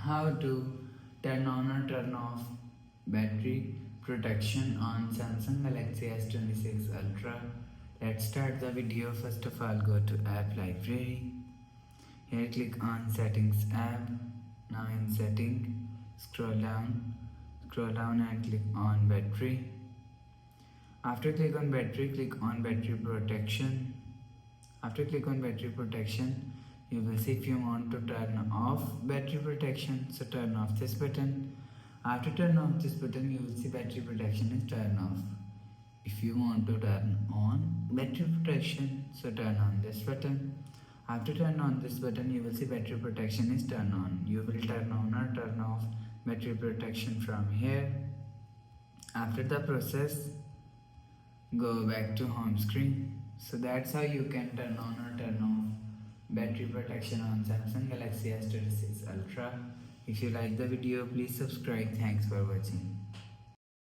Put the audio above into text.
How to turn on or turn off battery protection on Samsung Galaxy S26 Ultra. Let's start the video. First of all, go to app library. Here click on settings app. Now in setting, scroll down and click on battery. After click on battery, click on battery protection. After click on battery protection, you will see if you want to turn off battery protection, so turn off this button. After turn off this button, you will see battery protection is turned off. If you want to turn on battery protection, so turn on this button. After turn on this button, you will see battery protection is turned on. You will turn on or turn off battery protection from here. After the process, go back to home screen. So that's how you can turn on or turn off battery protection on Samsung Galaxy S26 Ultra. If you like the video, please subscribe. Thanks for watching.